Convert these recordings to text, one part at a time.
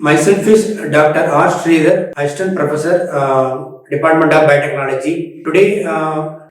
Myself is Dr. R. Sridhar, Assistant Professor, Department of Biotechnology. Today,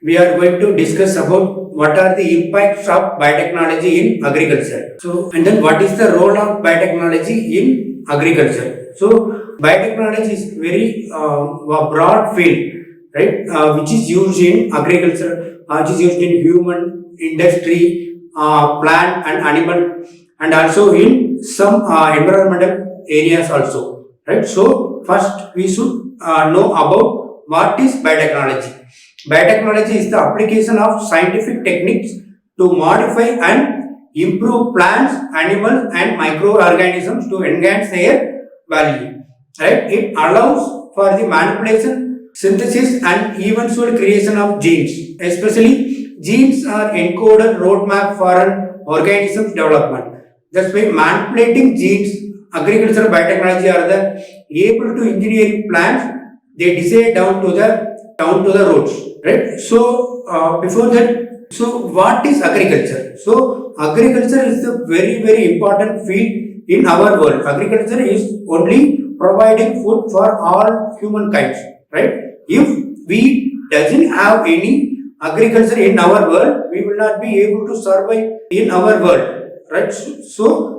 we are going to discuss about what are the impacts of biotechnology in agriculture. So, and then what is the role of biotechnology in agriculture? So, biotechnology is very broad field, right? Which is used in agriculture, which is used in human, industry, plant and animal, and also in some environmental areas also, right? So first we should know about what is biotechnology. Biotechnology is the application of scientific techniques to modify and improve plants, animals and microorganisms to enhance their value, right? It allows for the manipulation, synthesis and eventual creation of genes. Especially genes are encoded roadmap for an organism's development. That's why manipulating genes, agricultural biotechnology are the able to engineering plants. They decide down to the roads, right? So before that, so what is agriculture? So agriculture is a very important field in our world. Agriculture is only providing food for all humankind, right? If we doesn't have any agriculture in our world, we will not be able to survive in our world, right? So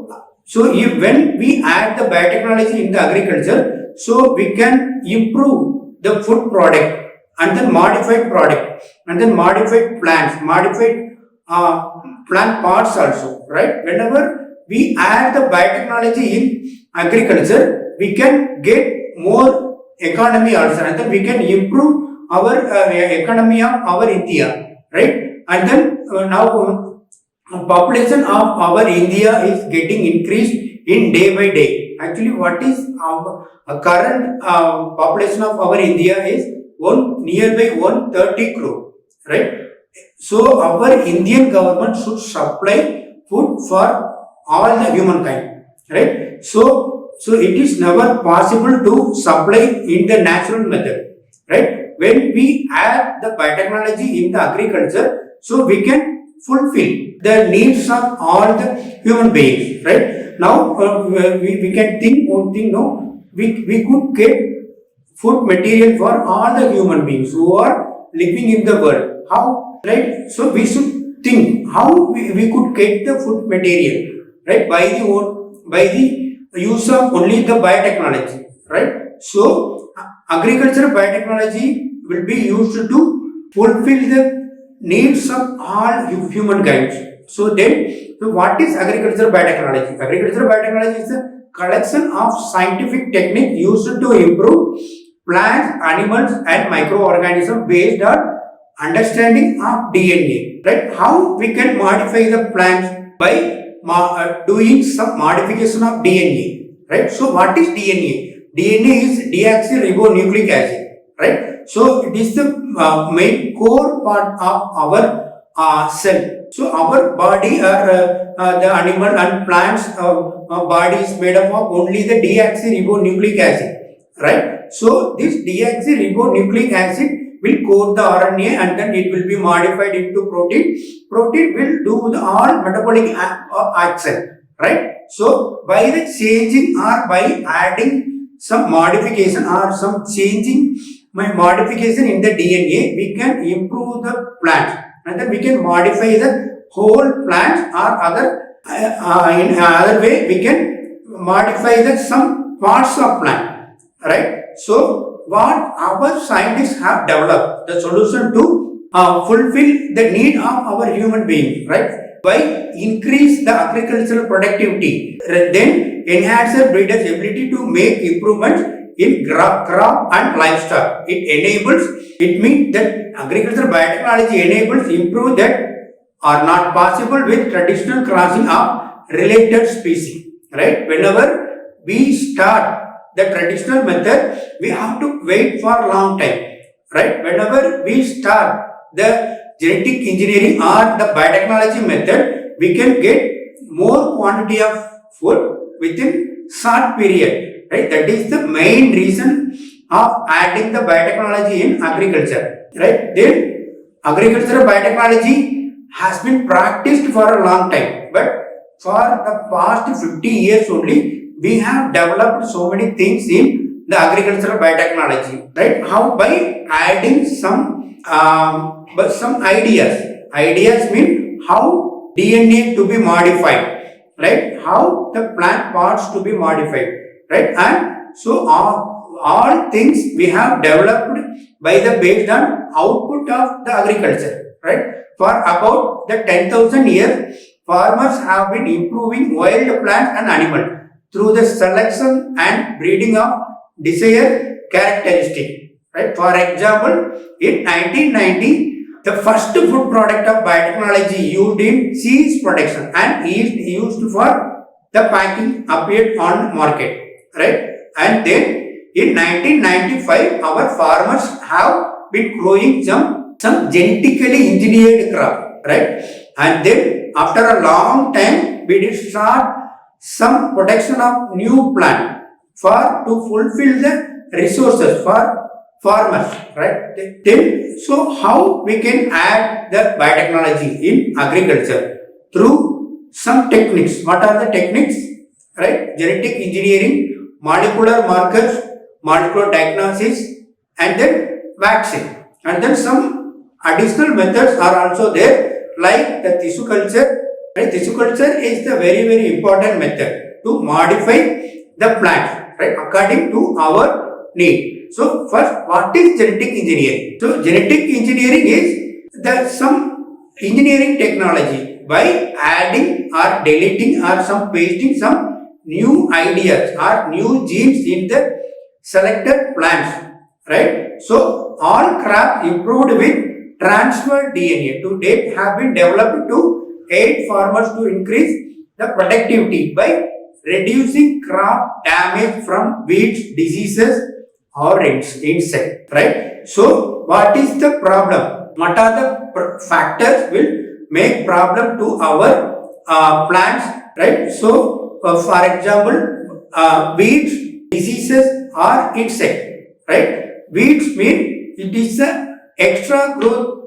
if when we add the biotechnology in the agriculture, so we can improve the food product and then modified product and then modified plants, modified plant parts also, right? Whenever we add the biotechnology in agriculture, we can get more economy also and then we can improve our economy of our India, right? And then now population of our India is getting increased in day by day. Actually, what is our current population of our India is nearby 130 crore, right? So our Indian government should supply food for all the humankind, right? So it is never possible to supply in the natural method, right? When we add the biotechnology in the agriculture, so we can fulfill the needs of all the human beings, right? Now we can think one thing, no, we could get food material for all the human beings who are living in the world. How, right? So we should think how we could get the food material, right? By the use of only the biotechnology, right? So agricultural biotechnology will be used to fulfill the needs of all humankind. So what is agricultural biotechnology? Agricultural biotechnology is a collection of scientific techniques used to improve plants, animals and microorganisms based on understanding of DNA, right? How we can modify the plants by doing some modification of DNA, right? So what is DNA? DNA is deoxyribonucleic acid, right? So it is the main core part of our cell. So our body or the animal and plants body is made up of only the deoxyribonucleic acid, right? So this deoxyribonucleic acid will coat the RNA and then it will be modified into protein. Protein will do the all metabolic action, right? So by the changing or by adding some modification or some changing modification in the DNA, we can improve the plant and then we can modify the whole plant or other in other way we can modify the some parts of plant, right? So what our scientists have developed the solution to fulfill the need of our human being, right? By increase the agricultural productivity, then enhance the breeders' ability to make improvements in crop and livestock. It means that agricultural biotechnology enables improve that are not possible with traditional crossing of related species, right? Whenever we start the traditional method, we have to wait for a long time, right? Whenever we start the genetic engineering or the biotechnology method, we can get more quantity of food within short period, right? That is the main reason of adding the biotechnology in agriculture, right? Then agricultural biotechnology has been practiced for a long time, but for the past 50 years only we have developed so many things in the agricultural biotechnology, right? How? By adding some ideas. Ideas mean how DNA to be modified, right? How the plant parts to be modified, right? And so all things we have developed by the based on output of the agriculture, right? For about the 10,000 years, farmers have been improving wild plants and animals through the selection and breeding of desired characteristic, right? For example, in 1990, the first food product of biotechnology used in cheese production and is used for the packing appeared on market, right? And then in 1995, our farmers have been growing some genetically engineered crop, right? And then after a long time, we did start some production of new plant for to fulfill the resources for farmers, right? Then, so how we can add the biotechnology in agriculture? Through some techniques. What are the techniques? Right? Genetic engineering, molecular markers, molecular diagnosis, and then vaccine. And then some additional methods are also there, like the tissue culture. Right? Tissue culture is the very important method to modify the plant, right, according to our need. So first, what is genetic engineering? So genetic engineering is the some engineering technology by adding or deleting or some pasting some new ideas or new genes in the selected plants, right? So all crops improved with transferred DNA to date have been developed to aid farmers to increase the productivity by reducing crop damage from weeds, diseases, or insect, right? So what is the problem? What are the factors will make problem to our plants, right? So for example, weeds, diseases, or insect, right? Weeds mean it is the extra growth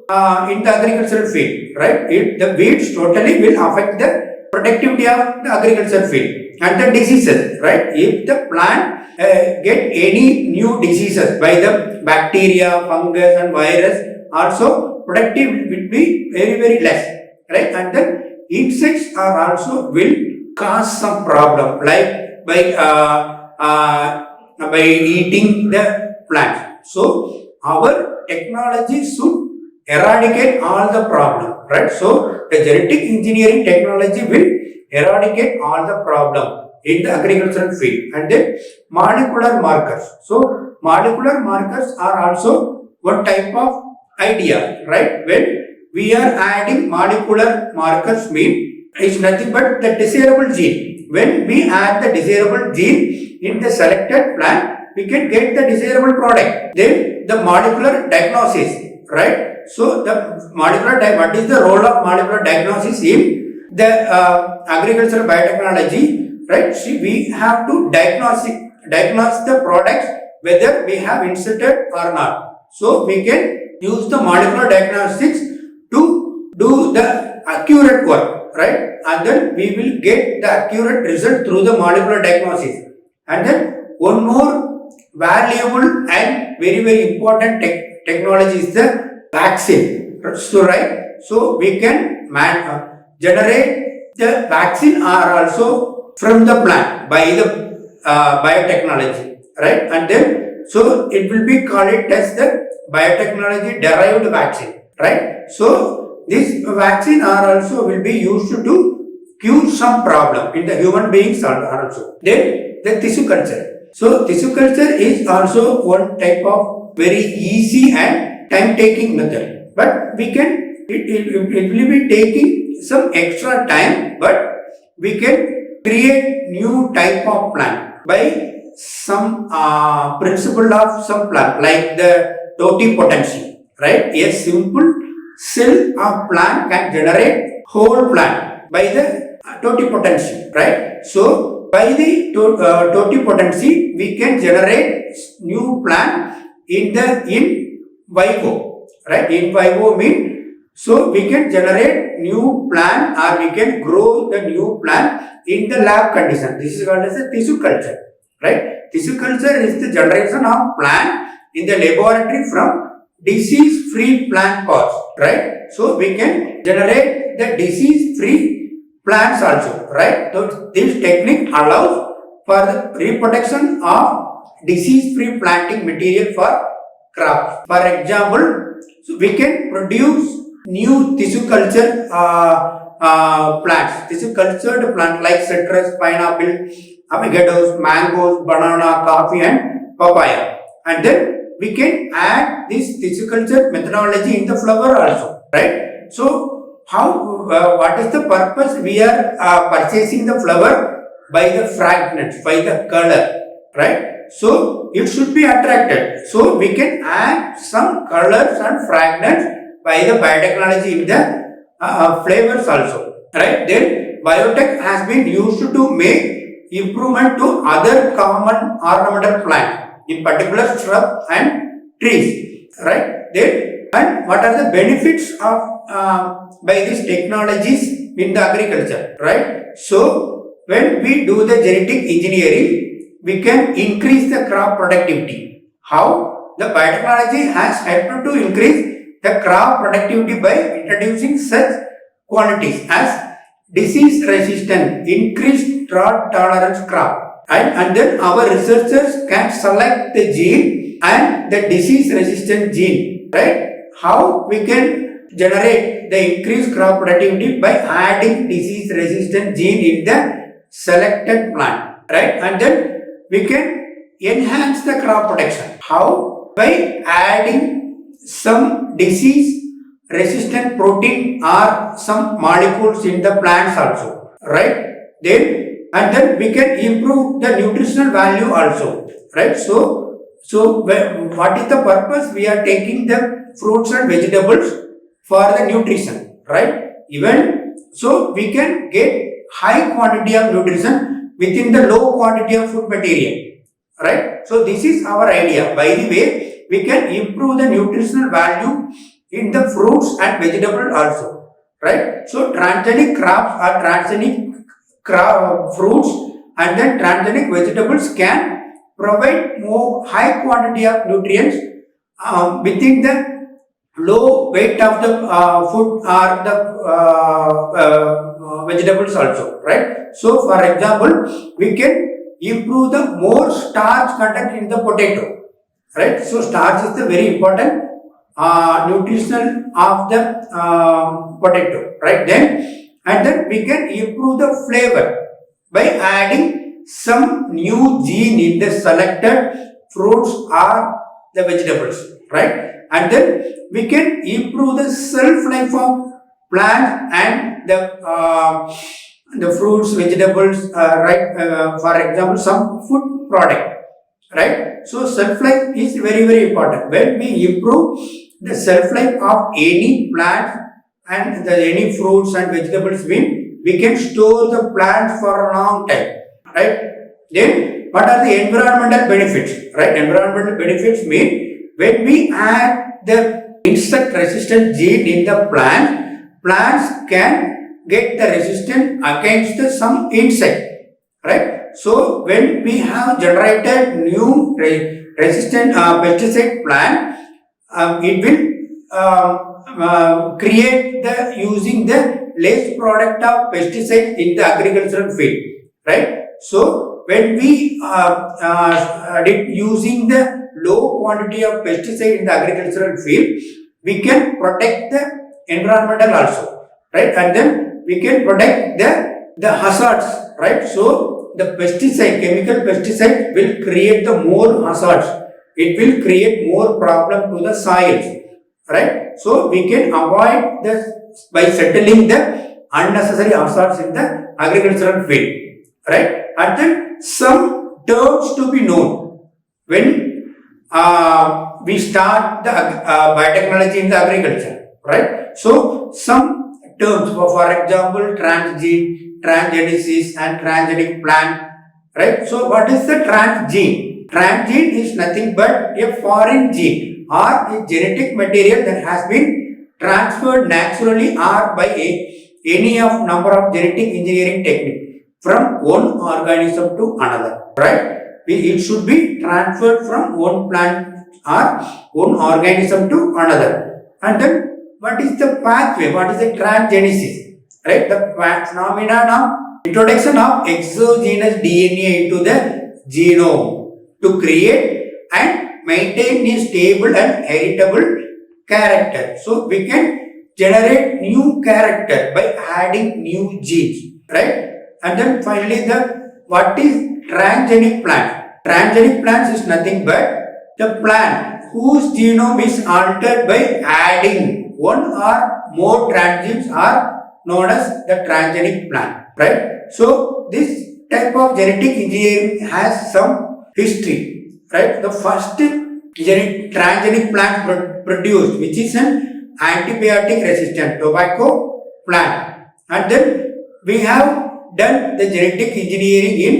in the agricultural field, right? The weeds totally will affect the productivity of the agricultural field. And the diseases, right? If the plant get any new diseases by the bacteria, fungus, and virus, also productive will be very less, right? And then insects are also will cause some problem, like by eating the plants. So our technology should eradicate all the problem, right? So the genetic engineering technology will eradicate all the problem in the agricultural field. And then molecular markers. So molecular markers are also one type of idea, right? When we are adding molecular markers mean it's nothing but the desirable gene. When we add the desirable gene in the selected plant, we can get the desirable product. Then the molecular diagnosis, right? So the what is the role of molecular diagnosis in the agricultural biotechnology, right? See, we have to diagnose the products whether we have inserted or not. So we can use the molecular diagnostics to do the accurate work, right? And then we will get the accurate result through the molecular diagnosis. And then one more valuable and very important technology is the vaccine. So right, so we can generate the vaccine are also from the plant by the biotechnology, right? And then so it will be called it as the biotechnology derived vaccine, right? So this vaccine are also will be used to cure some problem in the human beings also. Then the tissue culture. So tissue culture is also one type of very easy and time taking method, but we can it will be taking some extra time, but we can create new type of plant by some principle of some plant like the totipotency, right? A simple cell of plant can generate whole plant by the totipotency, right? So by the totipotency we can generate new plant in vivo, right? In vivo mean so we can generate new plant or we can grow the new plant in the lab condition. This is called as a tissue culture, right? Tissue culture is the generation of plant in the laboratory from disease-free plant pods, right? So we can generate the disease-free plants also, right? So this technique allows for the reproduction of disease-free planting material for crops. For example, so we can produce new tissue culture plants, tissue cultured plant like citrus, pineapple, avocados, mangoes, banana, coffee, and papaya. And then we can add this tissue culture methodology in the flower also, right? So how? What is the purpose? We are purchasing the flower by the fragrance, by the color, right? So it should be attracted. So we can add some colors and fragrance by the biotechnology in the flavors also, right? Then biotech has been used to make improvement to other common ornamental plants, in particular shrubs and trees, right? Then and what are the benefits of by these technologies in the agriculture, right? So when we do the genetic engineering, we can increase the crop productivity. How? The biotechnology has helped to increase the crop productivity by introducing such quantities as disease resistant, increased drought tolerance crop. And then our researchers can select the gene and the disease resistant gene, right? How we can generate the increased crop productivity by adding disease resistant gene in the selected plant, right? And then we can enhance the crop protection. How? By adding some disease resistant protein or some molecules in the plants also, right? Then we can improve the nutritional value also, right? So what is the purpose? We are taking the fruits and vegetables for the nutrition, right? Even so we can get high quantity of nutrition within the low quantity of food material, right? So this is our idea. By the way, we can improve the nutritional value in the fruits and vegetables also, right? So transgenic crops or transgenic fruits and then transgenic vegetables can provide more high quantity of nutrients within the low weight of the food or the vegetables also, right? So for example, we can improve the more starch content in the potato, right? So starch is the very important nutritional of the potato, right? Then we can improve the flavor by adding some new gene in the selected fruits or the vegetables, right? And then we can improve the shelf life of plants and the fruits, vegetables, right? For example, some food product, right? So shelf life is very, very important. When we improve the shelf life of any plant and any fruits and vegetables, we can store the plant for a long time, right? Then what are the environmental benefits, right? Environmental benefits mean when we add the insect resistant gene in the plant, plants can get the resistance against some insect, right? So when we have generated new resistant pesticide plant, it will create the using the less product of pesticide in the agricultural field, right? So when we using the low quantity of pesticide in the agricultural field, we can protect the environmental also, right? And then we can protect the hazards, right? So the pesticide, chemical pesticide will create the more hazards. It will create more problem to the soils, right? So we can avoid this by settling the unnecessary hazards in the agricultural field, right? And then some terms to be known when we start the biotechnology in the agriculture, right? So some terms, for example, transgene, transgenesis and transgenic plant, right? So what is the transgene? Transgene is nothing but a foreign gene or a genetic material that has been transferred naturally or by any of number of genetic engineering technique. from one organism to another, right? It should be transferred from one plant or one organism to another. And then what is the pathway? What is the transgenesis? Right? The phenomenon of introduction of exogenous DNA into the genome to create and maintain a stable and heritable character. So we can generate new character by adding new genes, right? And then finally, what is transgenic plant? Transgenic plants is nothing but the plant whose genome is altered by adding one or more transgenes are known as the transgenic plant, right? So this type of genetic engineering has some history, right? The first transgenic plant produced, which is an antibiotic resistant tobacco plant, and then we have done the genetic engineering in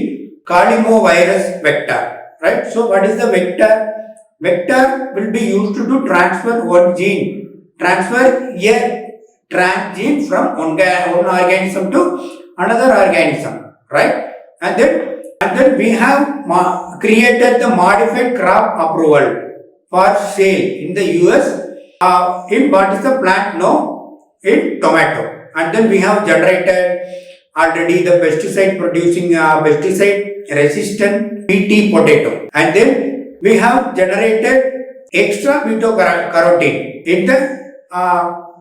carnivore vector, right? So what is the vector? Vector will be used to transfer one gene, transfer a transgene from one organism to another organism, right? And then we have created the modified crop approval for sale in the US. In what is the plant? No, in tomato. And then we have generated already the pesticide producing pesticide resistant PT potato. And then we have generated extra beta carotene in the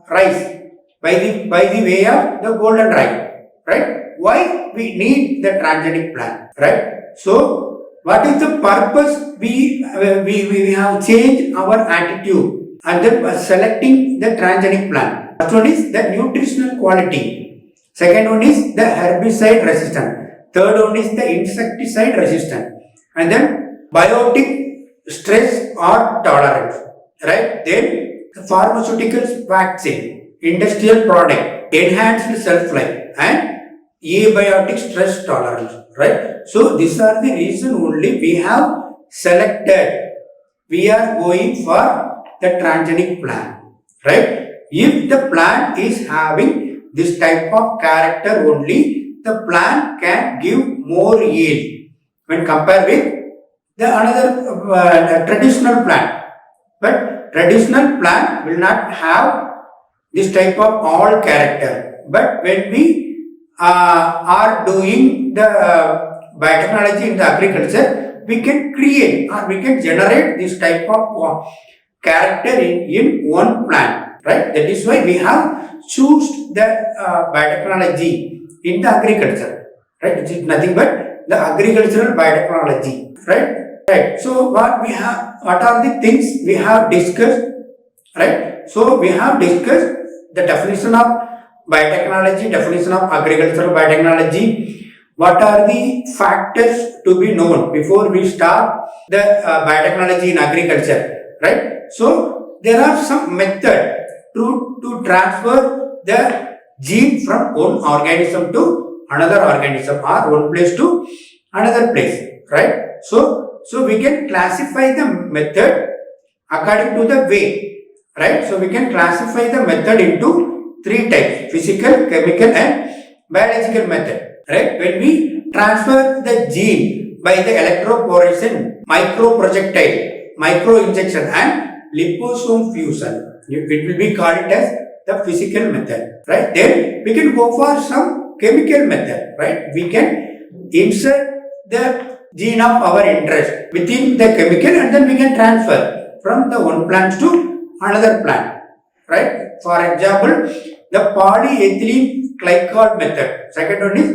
rice by the way of the golden rice, right? Why we need the transgenic plant, right? So what is the purpose? We have changed our attitude and then selecting the transgenic plant. First one is the nutritional quality. Second one is the herbicide resistant. Third one is the insecticide resistant. And then biotic stress or tolerance, right? Then the pharmaceuticals, vaccine, industrial product, enhanced shelf life, and abiotic stress tolerance, right? So these are the reason only we have selected. We are going for the transgenic plant, right? If the plant is having this type of character only, the plant can give more yield when compared with the another traditional plant. But traditional plant will not have this type of all character. But when we are doing the biotechnology in the agriculture, we can create or we can generate this type of character in one plant, right? That is why we have choose the biotechnology in the agriculture, right? It is nothing but the agricultural biotechnology, right? Right. So what are the things we have discussed, right? So we have discussed the definition of biotechnology, definition of agricultural biotechnology. What are the factors to be known before we start the biotechnology in agriculture, right? So there are some method to transfer the gene from one organism to another organism or one place to another place, right? So we can classify the method according to the way, right? So we can classify the method into three types: physical, chemical, and biological method, right? When we transfer the gene by the electroporation, microprojectile, microinjection, and liposome fusion, it will be called as the physical method, right? Then we can go for some chemical method, right? We can insert the gene of our interest within the chemical and then we can transfer from the one plant to another plant, right? For example, the polyethylene glycol method. Second one is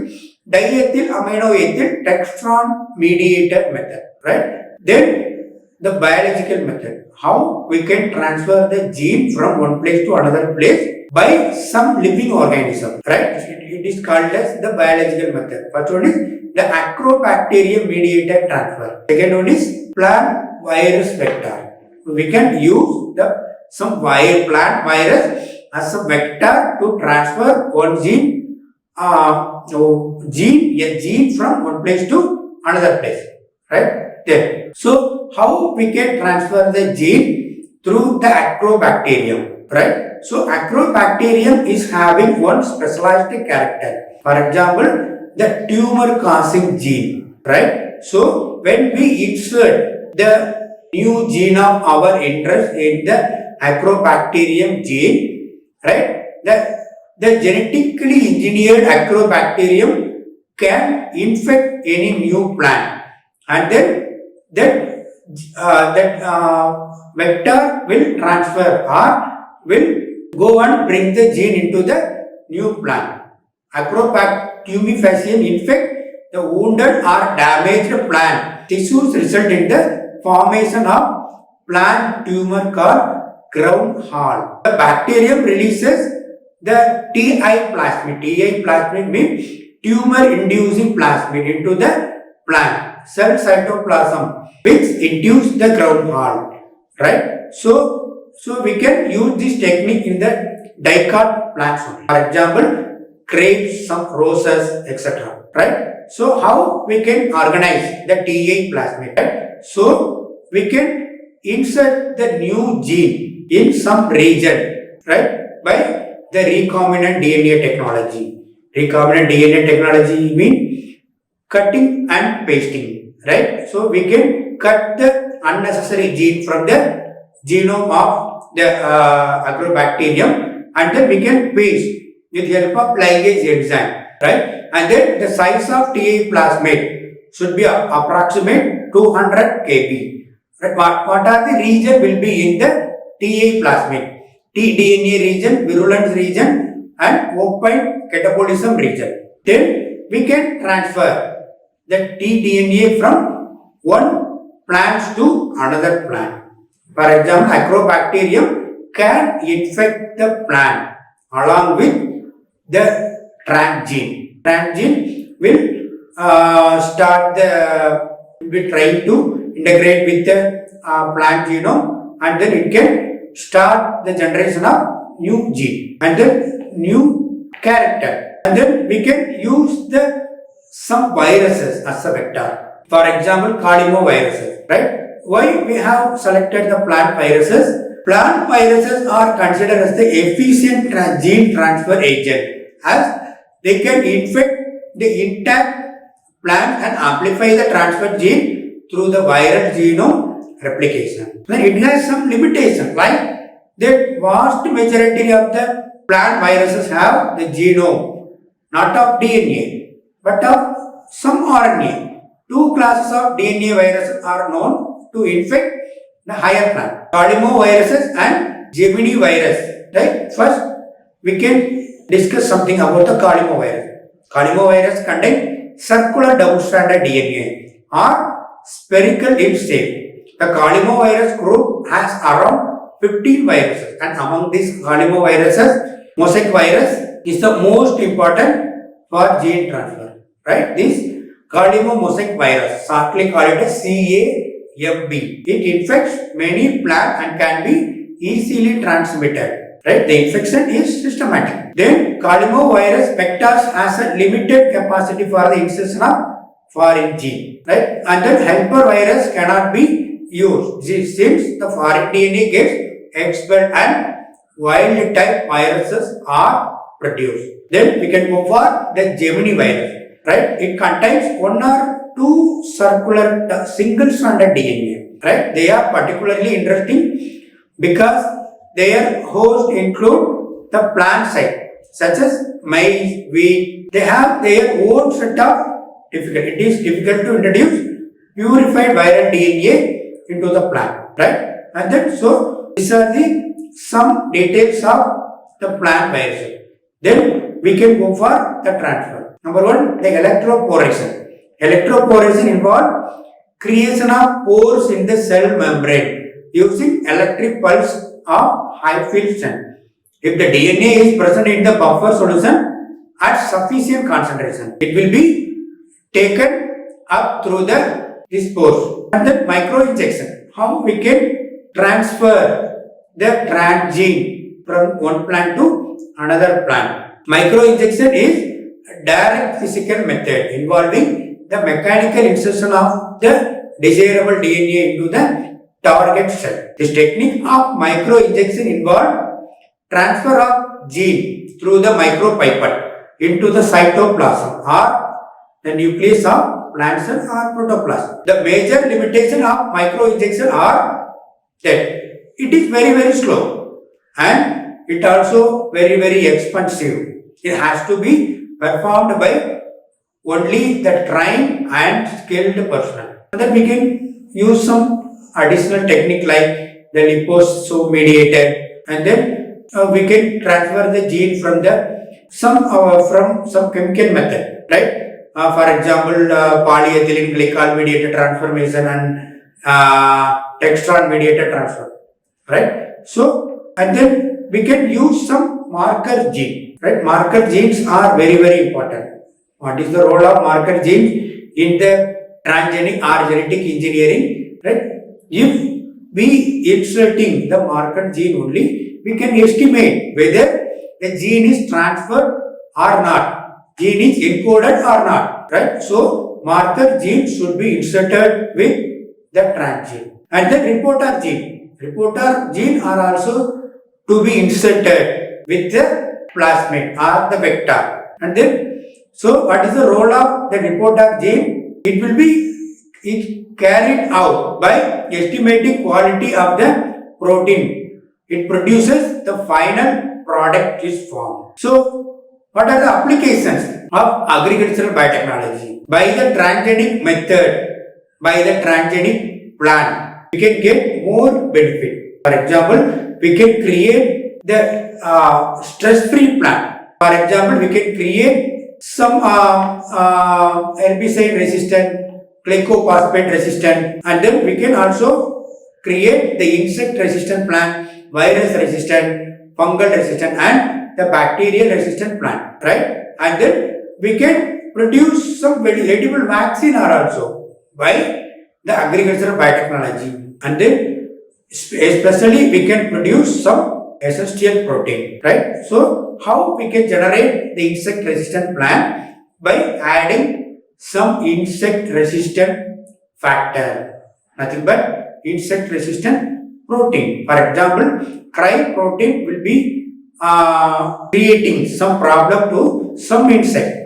diethyl amino ethyl textron mediated method, right? Then the biological method. How we can transfer the gene from one place to another place by some living organism, right? It is called as the biological method. First one is the acrobacterium mediated transfer. Second one is plant virus vector. We can use some plant virus as a vector to transfer one gene, a gene from one place to another place, right? There. So how we can transfer the gene through the acrobacterium, right? So acrobacterium is having one specialized character. For example, the tumor causing gene, right? So when we insert the new gene of our interest in the Acrobacterium gene, right? The genetically engineered Acrobacterium can infect any new plant, and then that vector will transfer or will go and bring the gene into the new plant. Acrobacterium infect the wounded or damaged plant tissues, result in the formation of plant tumor called ground hall. The bacterium releases the TI plasmid. TI plasmid means tumor inducing plasmid into the plant cell cytoplasm, which induce the ground hall, right? So we can use this technique in the dicot plants. For example, grapes, some roses, etc. Right? So how we can organize the TI plasmid? Right? So we can insert the new gene in some region, right? By the recombinant DNA technology. Recombinant DNA technology means cutting and pasting, right? So we can cut the unnecessary gene from the genome of the Agrobacterium, and then we can paste with help of ligase enzyme, right? And then the size of TI plasmid should be approximate 200 kb. Right? What are the region will be in the TI plasmid? tDNA region, virulence region, and open catabolism region. Then we can transfer the tDNA from one plant to another plant. For example, Acrobacterium can infect the plant along with the transgene. Transgene will be trying to integrate with the plant genome, and then it can start the generation of new gene and then new character, and then we can use some viruses as a vector. For example, viruses, right? Why we have selected the plant viruses? Plant viruses are considered as the efficient gene transfer agent, as they can infect the intact plant and amplify the transfer gene through the viral genome replication. Then it has some limitation, like the vast majority of the plant viruses have the genome, not of DNA, but of some RNA. Two classes of DNA viruses are known to infect the higher plant: viruses and Gemini virus. Right? First, we can discuss something about the virus. Virus contains circular double-stranded DNA or spherical in shape. The virus group has around 15 viruses, and among these viruses, mosaic virus is the most important for gene transfer. Right? This mosaic virus, shortly called it as CAMB. It infects many plants and can be easily transmitted. Right? The infection is systematic. Then virus vectors has a limited capacity for the insertion of foreign gene. Right? And then helper virus cannot be used since the foreign DNA gets expelled and wild type viruses are produced. Then we can go for the Gemini virus. Right? It contains one or two circular single-stranded DNA. Right? They are particularly interesting because their host include the plant site, such as maize, wheat. They have their own set of difficult. It is difficult to introduce purified viral DNA into the plant, right? And then so these are some details of the plant viruses. Then we can go for the transfer. Number one, the electroporation. Electroporation involves creation of pores in the cell membrane using electric pulse of high field strength. If the DNA is present in the buffer solution at sufficient concentration, it will be taken up through this pores. And then microinjection. How we can transfer the transgene from one plant to another plant. Microinjection is a direct physical method involving the mechanical insertion of the desirable DNA into the target cell. This technique of microinjection involves transfer of gene through the micropipette into the cytoplasm or the nucleus of plant cell or protoplasm. The major limitation of microinjection are that it is very slow and it also very expensive. It has to be performed by only the trained and skilled personnel. And then we can use some additional technique like the liposome mediated, and then we can transfer the gene from some chemical method, right? For example, polyethylene glycol mediated transformation and dextran mediated transfer, right? So, and then we can use some marker gene, right? Marker genes are very important. What is the role of marker genes in the transgenic or genetic engineering, right? If we inserting the marker gene only, we can estimate whether the gene is transferred or not, gene is encoded or not, right? So, marker gene should be inserted with the transgene. And then reporter gene are also to be inserted with the plasmid or the vector. And then, so what is the role of the reporter gene? It will be carried out by estimating quality of the protein. It produces the final product is formed. So, what are the applications of agricultural biotechnology? By the transgenic method, by the transgenic plant, we can get more benefit. For example, we can create the stress-free plant. For example, we can create some herbicide resistant, glycophosphate resistant, and then we can also create the insect resistant plant, virus resistant, fungal resistant, and the bacterial resistant plant, right? And then we can produce some very edible vaccine also by the agricultural biotechnology, and then especially we can produce some essential protein, right? So how we can generate the insect resistant plant? By adding some insect resistant factor, nothing but insect resistant protein. For example, cry protein will be creating some problem to some insect.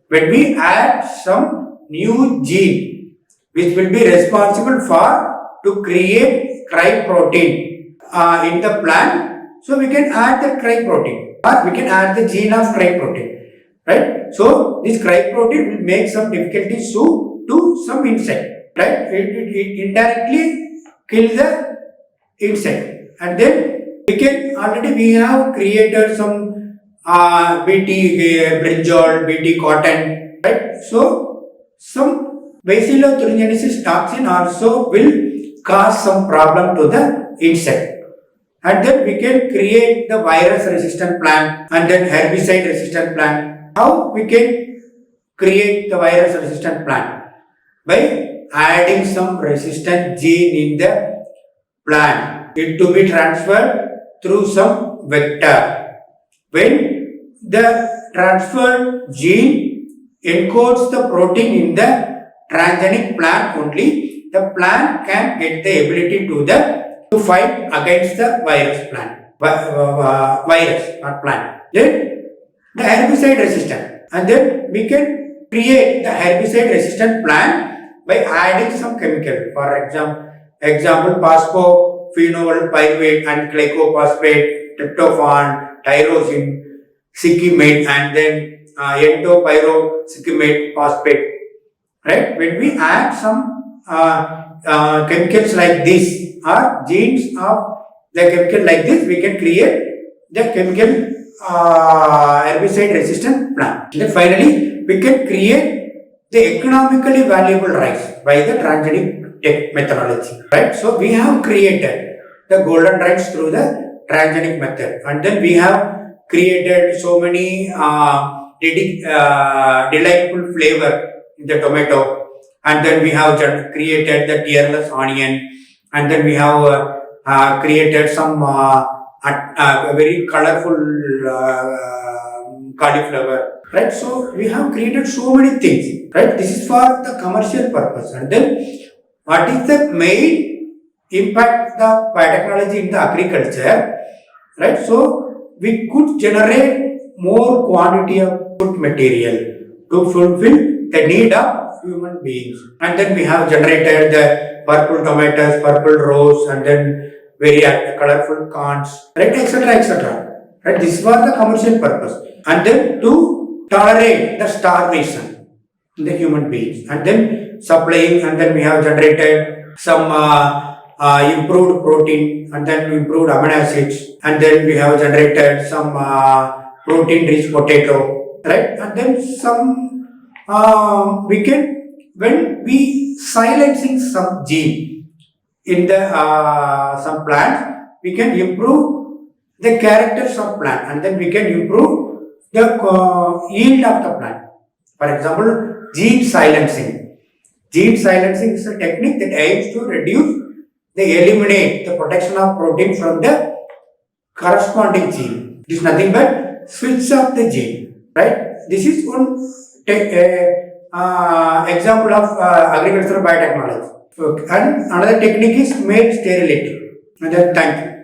When we add some new gene which will be responsible for to create cry protein in the plant, so we can add the cry protein, or we can add the gene of cry protein, right? So this cry protein will make some difficulties to some insect, right? It indirectly kill the insect, and then we have created some BT brinjal, BT cotton, right? So some bacillothuringiensis toxin also will cause some problem to the insect. And then we can create the virus resistant plant and then herbicide resistant plant. How we can create the virus resistant plant? By adding some resistant gene in the plant. It to be transferred through some vector. When the transferred gene encodes the protein in the transgenic plant only, the plant can get the ability to fight against the virus not plant. Then the herbicide resistant, and then we can create the herbicide resistant plant by adding some chemical. For example, phosphophenol pyruvate and glycophosphate, tryptophan, tyrosine, cyclimate, and then entopyrocyclimate phosphate. Right? When we add some chemicals like this or genes of the chemical like this, we can create the chemical herbicide resistant plant. Then finally, we can create the economically valuable rice by the transgenic methodology. Right? So we have created the golden rice through the transgenic method, and then we have created so many delightful flavor in the tomato, and then we have created the tearless onion, and then we have created some very colorful cauliflower, right? So we have created so many things, right? This is for the commercial purpose. And then what is the main impact of biotechnology in the agriculture, right? So we could generate more quantity of food material to fulfill the need of human beings. And then we have generated the purple tomatoes, purple rose, and then very colorful corns, right, etc., etc. Right, this was the commercial purpose. And then to tolerate the starvation in the human beings, and then supplying, and then we have generated some improved protein, and then improved amino acids, and then we have generated some protein rich potato, right, and then some we can, when we silencing some gene in the some plants, we can improve the characters of plant, and then we can improve the yield of the plant. For example, gene silencing. Gene silencing is a technique that aims to reduce, they eliminate the protection of protein from the corresponding gene. It is nothing but switch of the gene, right? This is one example of agricultural biotechnology. Okay. And another technique is male sterility. And then thank you.